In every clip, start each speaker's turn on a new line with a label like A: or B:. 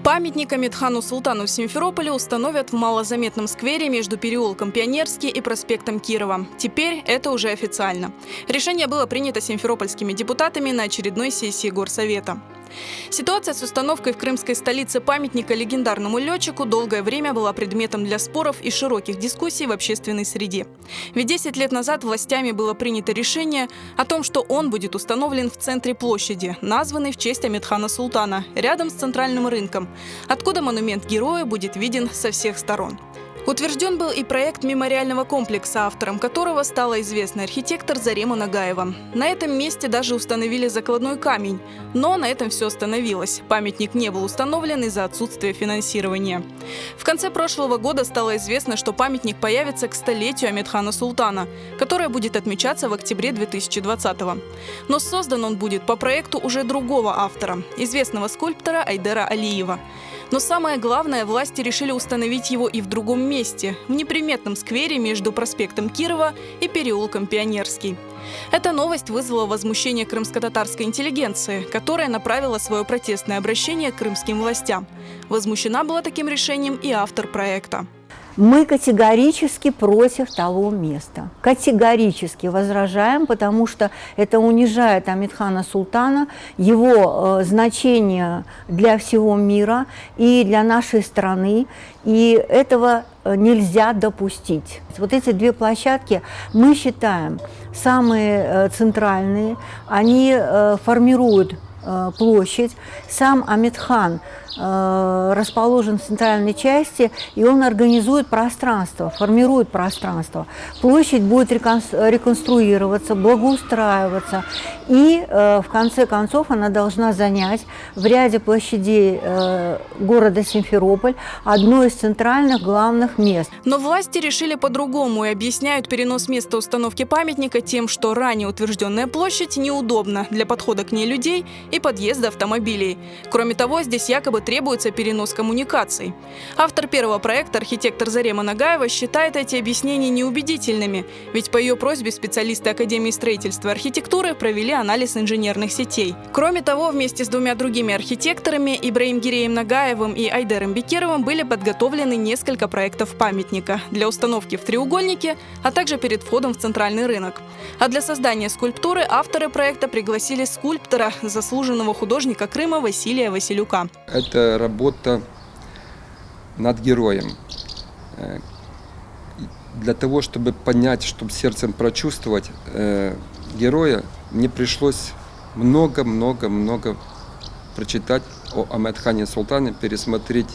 A: Памятник Амедхану Султану в Симферополе установят в малозаметном сквере между переулком Пионерский и проспектом Кирова. Теперь это уже официально. Решение было принято симферопольскими депутатами на очередной сессии Горсовета. Ситуация с установкой в крымской столице памятника легендарному летчику долгое время была предметом для споров и широких дискуссий в общественной среде. Ведь 10 лет назад властями было принято решение о том, что он будет установлен в центре площади, названной в честь Амедхана Султана, рядом с центральным рынком, откуда монумент героя будет виден со всех сторон. Утвержден был и проект мемориального комплекса, автором которого стала известный архитектор Зарема Нагаева. На этом месте даже установили закладной камень, но на этом все остановилось. Памятник не был установлен из-за отсутствия финансирования. В конце прошлого года стало известно, что памятник появится к столетию Амедхана Султана, которое будет отмечаться в октябре 2020-го. Но создан он будет по проекту уже другого автора, известного скульптора Айдера Алиева. Но самое главное, власти решили установить его и в другом месте, в неприметном сквере между проспектом Кирова и переулком Пионерский. Эта новость вызвала возмущение крымско-татарской интеллигенции, которая направила свое протестное обращение к крымским властям. Возмущена была таким решением и автор проекта.
B: Мы категорически против того места. Категорически возражаем, потому что это унижает Амедхана Султана, его значение для всего мира и для нашей страны. И этого нельзя допустить. Вот эти две площадки мы считаем самые центральные. Они формируют площадь. Сам Амедхан расположен в центральной части, и он организует пространство, формирует пространство. Площадь будет реконструироваться, благоустраиваться, и в конце концов она должна занять в ряде площадей города Симферополь одно из центральных главных мест.
A: Но власти решили по-другому и объясняют перенос места установки памятника тем, что ранее утвержденная площадь неудобна для подхода к ней людей и подъезда автомобилей. Кроме того, здесь якобы требуется перенос коммуникаций. Автор первого проекта, архитектор Зарема Нагаева, считает эти объяснения неубедительными, ведь по ее просьбе специалисты Академии строительства и архитектуры провели анализ инженерных сетей. Кроме того, вместе с двумя другими архитекторами, Ибраимгиреем Нагаевым и Айдером Бекировым, были подготовлены несколько проектов памятника для установки в треугольнике, а также перед входом в центральный рынок. А для создания скульптуры авторы проекта пригласили скульптора, заслуженного художника Крыма Василия Василюка.
C: Это работа над героем. Для того, чтобы понять, чтобы сердцем прочувствовать героя, мне пришлось много прочитать о Амедхане Султане, пересмотреть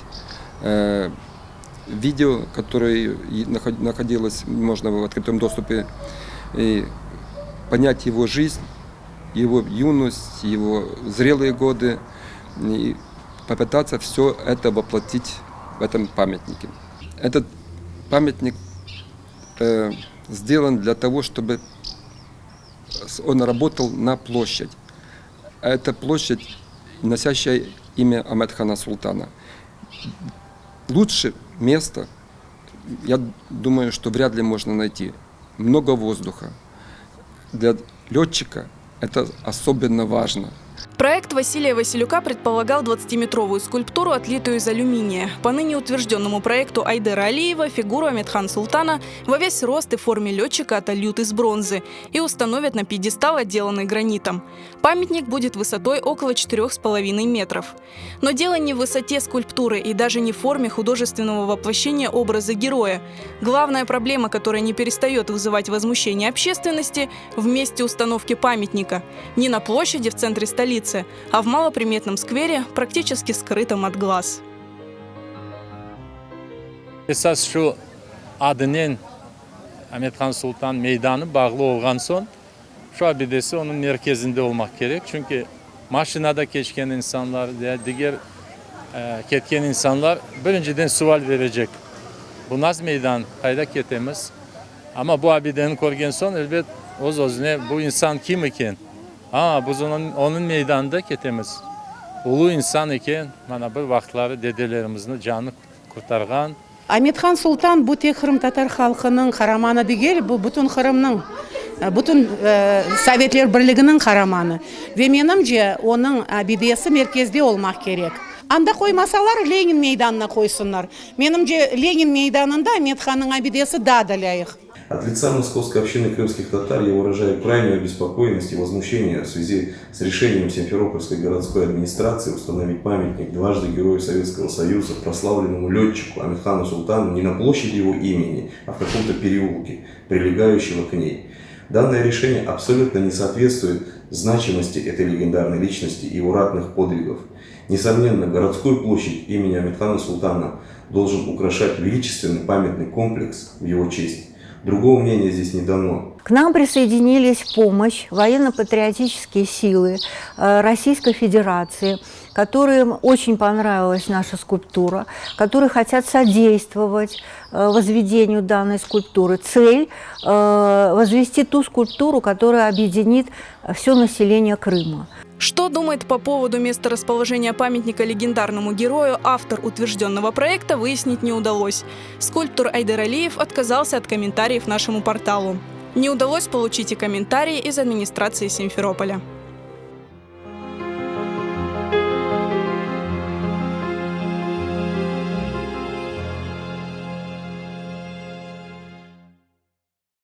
C: видео, которое находилось, можно в открытом доступе, и понять его жизнь, его юность, его зрелые годы, и попытаться все это воплотить в этом памятнике. Этот памятник сделан для того, чтобы он работал на площадь. Это площадь, носящая имя Амедхана Султана. Лучше место, я думаю, что вряд ли можно найти. Много воздуха. Для летчика это особенно важно.
A: Проект Василия Василюка предполагал 20-метровую скульптуру, отлитую из алюминия. По ныне утвержденному проекту Айдера Алиева фигуру Амедхана Султана во весь рост и форме летчика отольют из бронзы и установят на пьедестал, отделанный гранитом. Памятник будет высотой около 4,5 метров. Но дело не в высоте скульптуры и даже не в форме художественного воплощения образа героя. Главная проблема, которая не перестает вызывать возмущение общественности, в месте установки памятника. Не на площади в центре столицы, а в малоприметном сквере, практически скрытом от глаз.
D: Esas şu adının Amedhan Sultan meydanı bağlı olgan son şu abidesi onun merkezinde olmak gerek. Çünkü maşinada geçken insanlar, diğer ketken insanlar önceden sual verecek. Bu nasıl meydan kayda ketemiz. Ama bu abidenin korgen son elbet o bu insan kim iken? Biz onun meydanında ketemiz. Ulu insan iken, mana bir vaxtları dedelerimizin canını kurtargan.
E: Амедхан Султан bu tek Kırım Tatar halkının kahramanı değil, bu bütün Kırım'ın, bütün Sovetler Birliği'nin kahramanı. Ve menimce onun abidesi merkezde olmak gerek. Анда қоймасалар Ленин мейданына қойсынlar. Менімше Ленин мейданында Ахметханның абидесі да лайық.
F: От лица московской общины крымских татар я выражаю крайнюю обеспокоенность и возмущение в связи с решением Симферопольской городской администрации установить памятник дважды Герою Советского Союза прославленному летчику Амитхану Султану не на площади его имени, а в каком-то переулке, прилегающего к ней. Данное решение абсолютно не соответствует значимости этой легендарной личности и его ратных подвигов. Несомненно, городскую площадь имени Амитхана Султана должен украшать величественный памятный комплекс в его честь. Другого мнения здесь не дано.
B: К нам присоединились в помощь военно-патриотические силы Российской Федерации, которым очень понравилась наша скульптура, которые хотят содействовать возведению данной скульптуры. Цель – возвести ту скульптуру, которая объединит все население Крыма.
A: Что думает по поводу месторасположения памятника легендарному герою автор утвержденного проекта, выяснить не удалось. Скульптор Айдар Алиев отказался от комментариев нашему порталу. Не удалось получить и комментарии из администрации Симферополя.